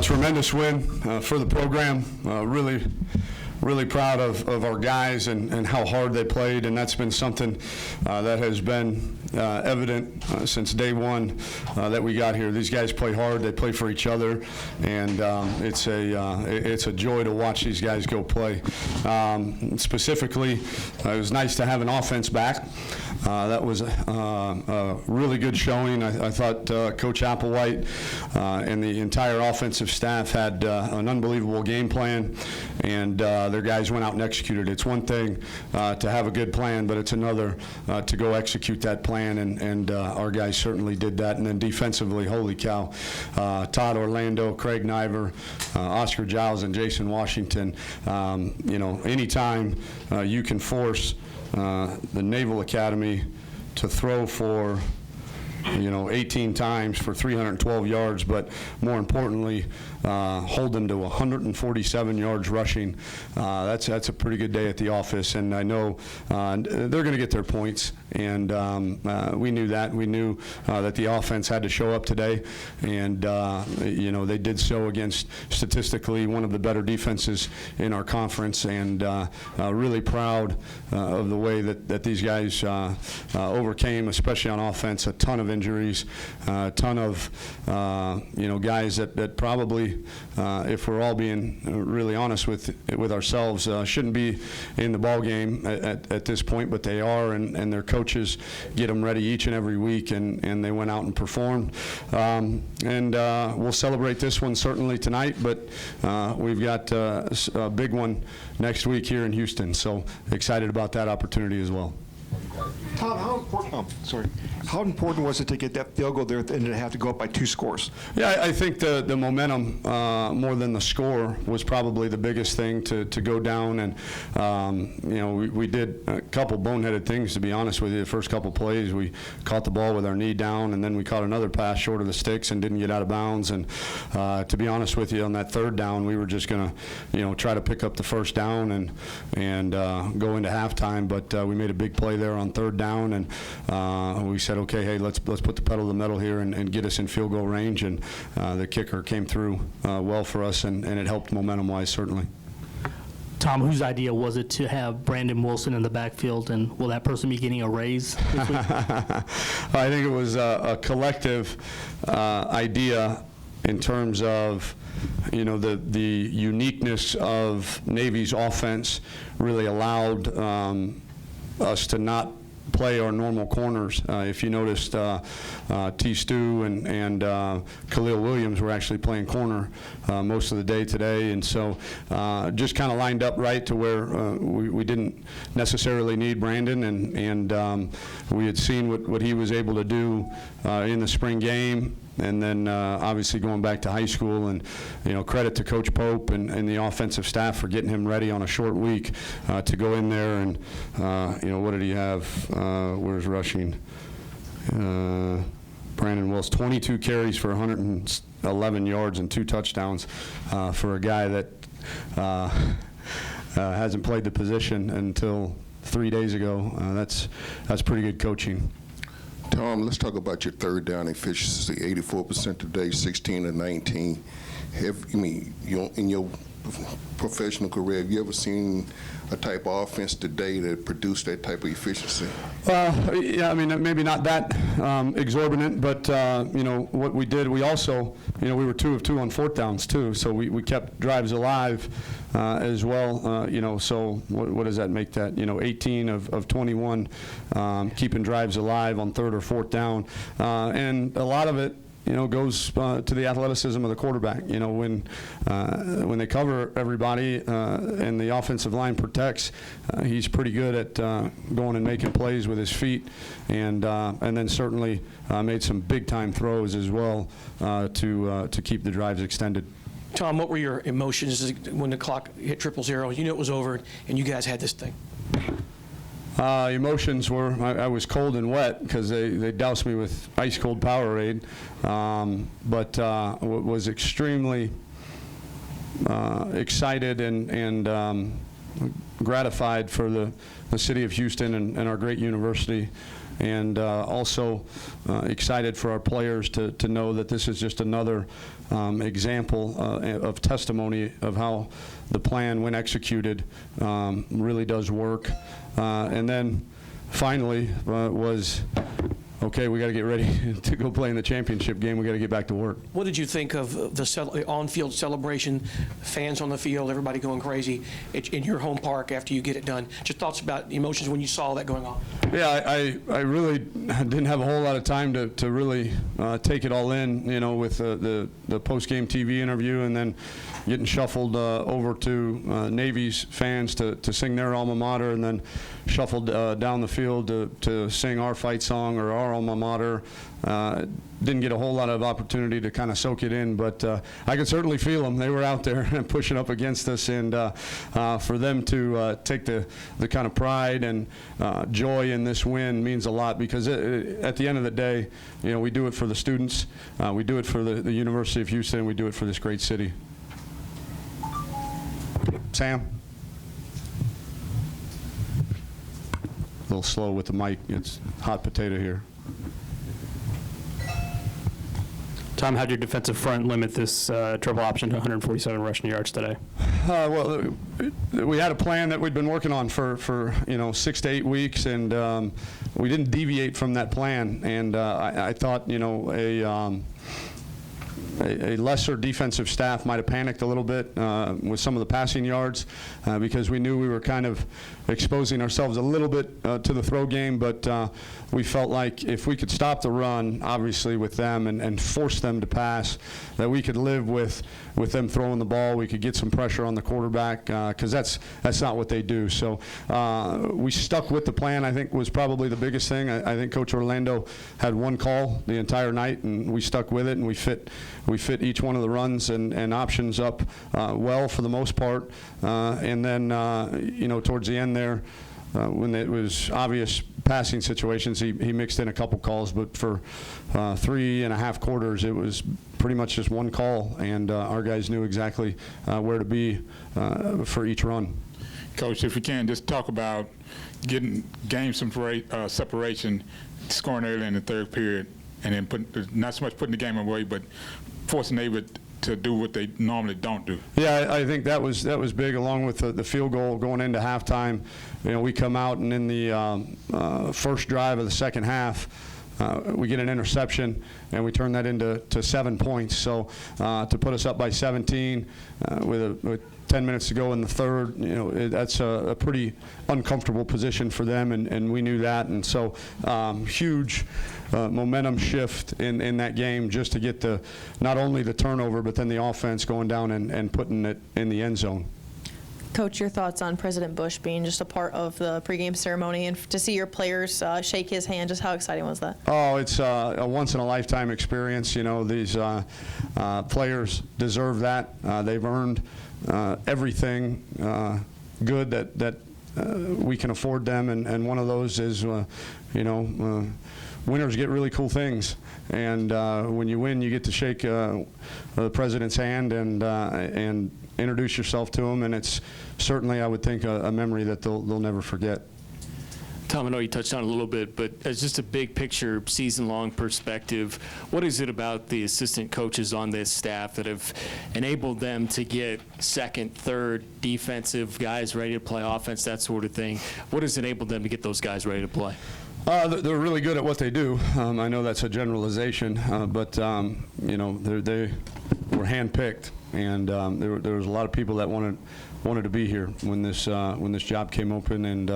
Tremendous win for the program. Really proud of our guys and how hard they played, and that's been something that has been evident since day one that we got here. These guys play hard, they play for each other, and it's a joy to watch these guys go play. Specifically, it was nice to have an offense back. That was a really good showing. I thought Coach Applewhite and the entire offensive staff had an unbelievable game plan, and their guys went out and executed. It's one thing to have a good plan, but it's another to go execute that plan, and our guys certainly did that. And then defensively, holy cow, Todd Orlando, Craig Niver, Oscar Giles, and Jason Washington. Anytime you can force the Naval Academy to throw for 18 times for 312 yards, but more importantly, hold them to 147 yards rushing. That's a pretty good day at the office, and I know they're going to get their points, and we knew that. We knew that the offense had to show up today, and they did so against statistically one of the better defenses in our conference, and really proud of the way that these guys overcame, especially on offense, a ton of injuries, a ton of guys that probably, if we're all being really honest with ourselves, shouldn't be in the ball game at this point, but they are, and their coaches get them ready each and every week, and they went out and performed. We'll celebrate this one certainly tonight, but we've got a big one next week here in Houston, so excited about that opportunity as well. Tom, how important was it to get that field goal there and to have to go up by 2 scores? Yeah, I think the momentum more than the score was probably the biggest thing to go down, and we did a couple boneheaded things, to be honest with you. The first couple plays, we caught the ball with our knee down, and then we caught another pass short of the sticks and didn't get out of bounds. And to be honest with you, on that third down, we were just going to try to pick up the first down and go into halftime, but we made a big play there on third down, and we said, okay, hey, let's put the pedal to the metal here and get us in field goal range, and the kicker came through well for us, and it helped momentum-wise, certainly. Tom, whose idea was it to have Brandon Wilson in the backfield, and will that person be getting a raise this week? I think it was a collective idea in terms of the uniqueness of Navy's offense really allowed us to not play our normal corners. If you noticed, T. Stu and Khalil Williams were actually playing corner most of the day today, and so just kind of lined up right to where we didn't necessarily need Brandon, and we had seen what he was able to do in the spring game. And then obviously going back to high school, and credit to Coach Pope and the offensive staff for getting him ready on a short week to go in there. And what did he have? Where's rushing? Brandon Wills, 22 carries for 111 yards and 2 touchdowns for a guy that hasn't played the position until 3 days ago. That's pretty good coaching. Tom, let's talk about your third down efficiency, 84% today, 16 to 19. In your professional career, have you ever seen a type of offense today that produced that type of efficiency? Yeah, maybe not that exorbitant, but what we did, we also, we were 2 of 2 on 4th downs too, so we kept drives alive as well. So what does that make that? 18 of 21 keeping drives alive on 3rd or 4th down, and a lot of it goes to the athleticism of the quarterback. When they cover everybody and the offensive line protects, he's pretty good at going and making plays with his feet, and then certainly made some big-time throws as well to keep the drives extended. Tom, what were your emotions when the clock hit 000? You knew it was over, and you guys had this thing. Emotions were, I was cold and wet because they doused me with ice cold Powerade, but was extremely excited and gratified for the city of Houston and our great university and also excited for our players to know that this is just another example of testimony of how the plan, when executed, really does work. And then finally was, okay, we got to get ready to go play in the championship game. We got to get back to work. What did you think of the on-field celebration, fans on the field, everybody going crazy in your home park after you get it done? Just thoughts about the emotions when you saw that going on. Yeah, I really didn't have a whole lot of time to really take it all in, you know, with the post-game TV interview and then getting shuffled over to Navy's fans to sing their alma mater, and then shuffled down the field to sing our fight song or our alma mater. Didn't get a whole lot of opportunity to kind of soak it in, but I could certainly feel them. They were out there and pushing up against us, and for them to take the kind of pride and joy in this win means a lot, because at the end of the day, you know, we do it for the students, we do it for the University of Houston, and we do it for this great city. Sam? A little slow with the mic. It's hot potato here. Tom, how did your defensive front limit this triple option to 147 rushing yards today? Well, we had a plan that we'd been working on for 6 to 8 weeks, and we didn't deviate from that plan. And I thought, you know, a lesser defensive staff might have panicked a little bit with some of the passing yards because we knew we were kind of exposing ourselves a little bit to the throw game, but we felt like if we could stop the run, obviously, with them and force them to pass, that we could live with them throwing the ball. We could get some pressure on the quarterback because that's not what they do. So we stuck with the plan, I think, was probably the biggest thing. I think Coach Orlando had one call the entire night, and we stuck with it, and we fit each one of the runs and options up well for the most part. And then, towards the end there, when it was obvious passing situations, he mixed in a couple calls, but for 3.5 quarters, it was pretty much just one call, and our guys knew exactly where to be for each run. Coach, if we can, just talk about getting game separation, scoring early in the third period, and then not so much putting the game away, but forcing Navy to do what they normally don't do. Yeah, I think that was big, along with the field goal going into halftime. You know, we come out, and in the first drive of the second half, we get an interception, and we turn that into 7 points. So to put us up by 17 with 10 minutes to go in the third, you know, that's a pretty uncomfortable position for them, and we knew that. And so huge momentum shift in that game, just to get not only the turnover, but then the offense going down and putting it in the end zone. Coach, your thoughts on President Bush being just a part of the pregame ceremony, and to see your players shake his hand, just how exciting was that? Oh, it's a once-in-a-lifetime experience. You know, these players deserve that. They've earned everything good that we can afford them, and one of those is, winners get really cool things, and when you win, you get to shake the president's hand and introduce yourself to him, and it's certainly, I would think, a memory that they'll never forget. Tom, I know you touched on it a little bit, but as just a big picture, season-long perspective, what is it about the assistant coaches on this staff that have enabled them to get second, third defensive guys ready to play offense, that sort of thing? What has enabled them to get those guys ready to play? They're really good at what they do. I know that's a generalization, but they were handpicked, and there was a lot of people that wanted to be here when this job came open, and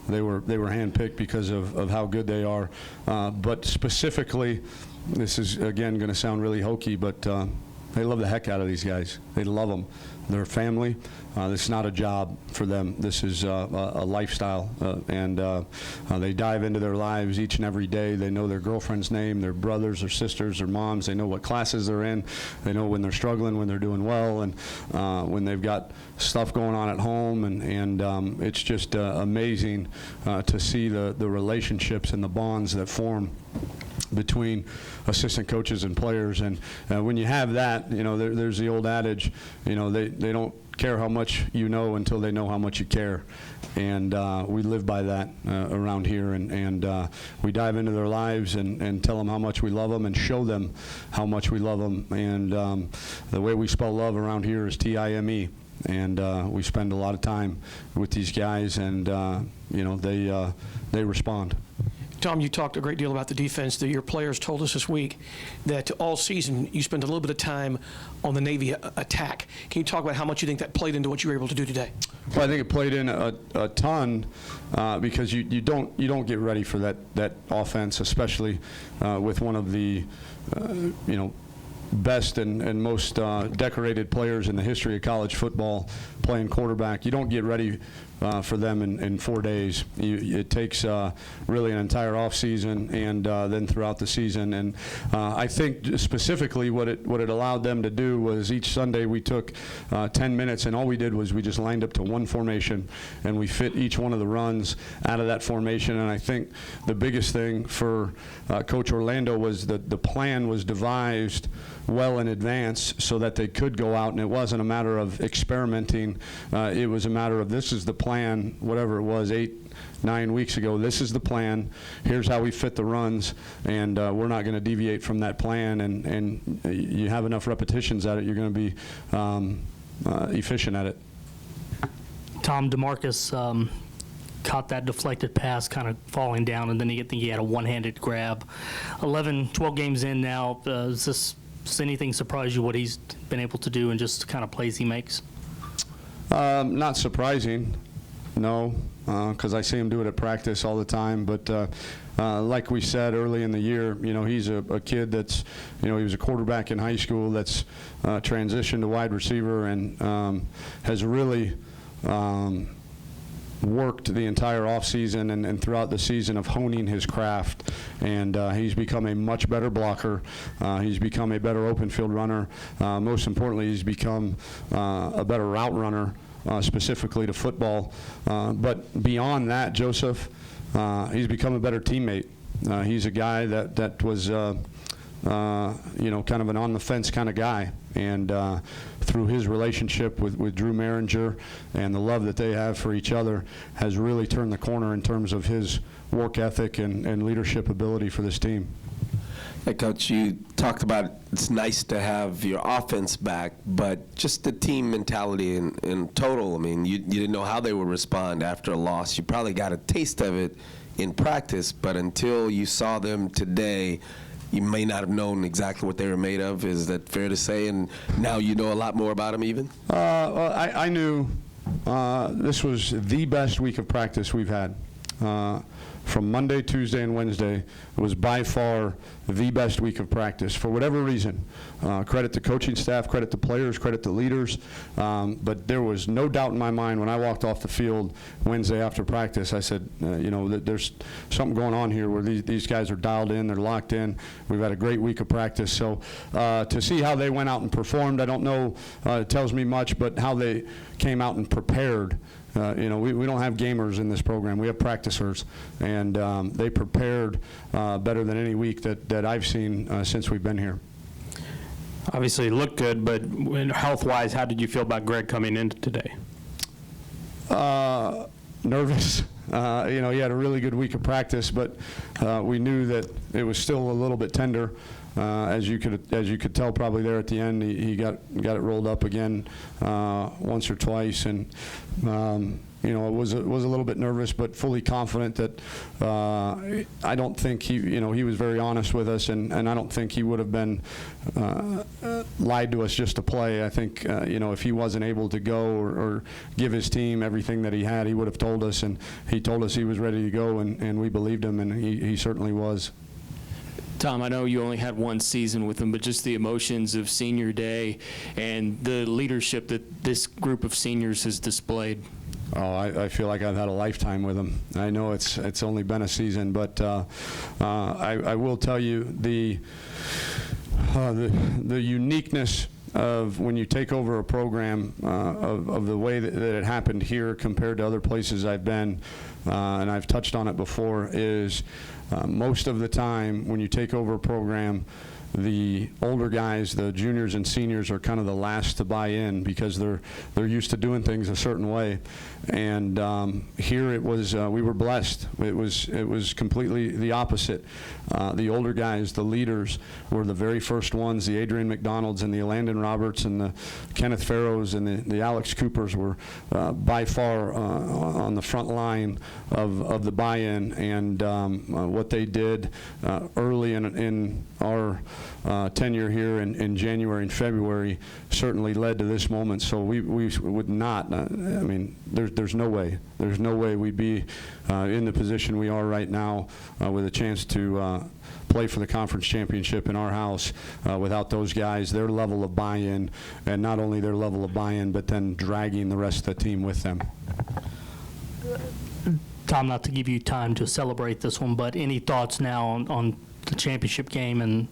they were handpicked because of how good they are. But specifically, this is again going to sound really hokey, but they love the heck out of these guys. They love them. They're family. This is not a job for them. This is a lifestyle, and they dive into their lives each and every day. They know their girlfriend's name, their brothers or sisters or moms. They know what classes they're in. They know when they're struggling, when they're doing well, and when they've got stuff going on at home. And it's just amazing to see the relationships and the bonds that form between assistant coaches and players. And when you have that, there's the old adage, they don't care how much you know until they know how much you care. And we live by that around here. And we dive into their lives and tell them how much we love them and show them how much we love them. And the way we spell love around here is T-I-M-E. And we spend a lot of time with these guys, and they respond. Tom, you talked a great deal about the defense. Your players told us this week that all season you spent a little bit of time on the Navy attack. Can you talk about how much you think that played into what you were able to do today? Well, I think it played in a ton because you don't get ready for that offense, especially with one of the best and most decorated players in the history of college football playing quarterback. You don't get ready for them in 4 days. It takes really an entire off season and then throughout the season. And I think specifically what it allowed them to do was each Sunday we took 10 minutes, and all we did was we just lined up to one formation and we fit each one of the runs out of that formation. And I think the biggest thing for Coach Orlando was that the plan was devised well in advance so that they could go out, and it wasn't a matter of experimenting. It was a matter of, this is the plan, whatever it was, 8-9 weeks ago, this is the plan, here's how we fit the runs, and we're not going to deviate from that plan. And you have enough repetitions at it, you're going to be efficient at it. Tom, DeMarcus caught that deflected pass kind of falling down, and then he had a one-handed grab. 12 games in now, does anything surprise you what he's been able to do and just kind of plays he makes? Not surprising, no, because I see him do it at practice all the time. But like we said early in the year, he's a kid that's, he was a quarterback in high school that's transitioned to wide receiver and has really worked the entire offseason and throughout the season of honing his craft, and he's become a much better blocker. He's become a better open field runner. Most importantly, he's become a better route runner, specifically to football. But beyond that, Joseph, he's become a better teammate. He's a guy that was kind of an on-the-fence kind of guy. And through his relationship with Drew Maringer and the love that they have for each other has really turned the corner in terms of his work ethic and leadership ability for this team. Hey, Coach, you talked about it's nice to have your offense back, but just the team mentality in total. I mean, you didn't know how they would respond after a loss. You probably got a taste of it in practice, but until you saw them today, you may not have known exactly what they were made of. Is that fair to say? And now you know a lot more about them even? Well, I knew this was the best week of practice we've had. From Monday, Tuesday, and Wednesday, it was by far the best week of practice for whatever reason. Credit the coaching staff, credit the players, credit the leaders. But there was no doubt in my mind when I walked off the field Wednesday after practice, I said, there's something going on here where these guys are dialed in, they're locked in. We've had a great week of practice. So to see how they went out and performed, I don't know, it tells me much, but how they came out and prepared. We don't have gamers in this program. We have practicers, and they prepared better than any week that I've seen since we've been here. Obviously, it looked good, but health-wise, how did you feel about Greg coming in today? Nervous. He had a really good week of practice, but we knew that it was still a little bit tender. As you could tell probably there at the end, he got it rolled up again once or twice, and was a little bit nervous, but fully confident that I don't think he was very honest with us, and I don't think he would have been lied to us just to play. I think if he wasn't able to go or give his team everything that he had, he would have told us, and he told us he was ready to go, and we believed him, and he certainly was. Tom, I know you only had one season with him, but just the emotions of senior day and the leadership that this group of seniors has displayed. Oh, I feel like I've had a lifetime with him. I know it's only been a season, but I will tell you the uniqueness of when you take over a program of the way that it happened here compared to other places I've been, and I've touched on it before, is most of the time when you take over a program, the older guys, the juniors and seniors, are kind of the last to buy in because they're used to doing things a certain way. And here it was, we were blessed. It was completely the opposite. The older guys, the leaders, were the very first ones. The Adrian McDonalds and the Landon Roberts and the Kenneth Farrows and the Alex Coopers were by far on the front line of the buy-in, and what they did early in our tenure here in January and February certainly led to this moment. So we would not, I mean, there's no way. There's no way we'd be in the position we are right now with a chance to play for the conference championship in our house without those guys, their level of buy-in, and not only their level of buy-in, but then dragging the rest of the team with them. Tom, not to give you time to celebrate this one, but any thoughts now on the championship game and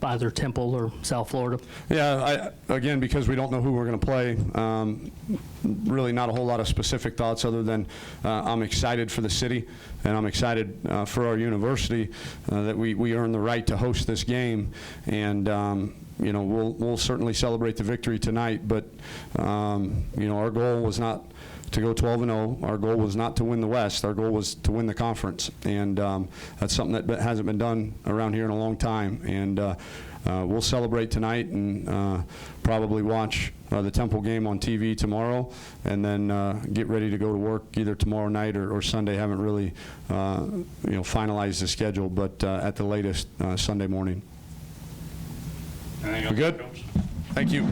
either Temple or South Florida? Yeah, again, because we don't know who we're going to play, really not a whole lot of specific thoughts other than I'm excited for the city, and I'm excited for our university that we earned the right to host this game. And you know, we'll certainly celebrate the victory tonight, but you know, our goal was not to go 12-0. Our goal was not to win the West. Our goal was to win the conference, and that's something that hasn't been done around here in a long time. And we'll celebrate tonight and probably watch the Temple game on TV tomorrow, and then get ready to go to work either tomorrow night or Sunday. Haven't really you know, finalized the schedule, but at the latest Sunday morning. We good? Thank you.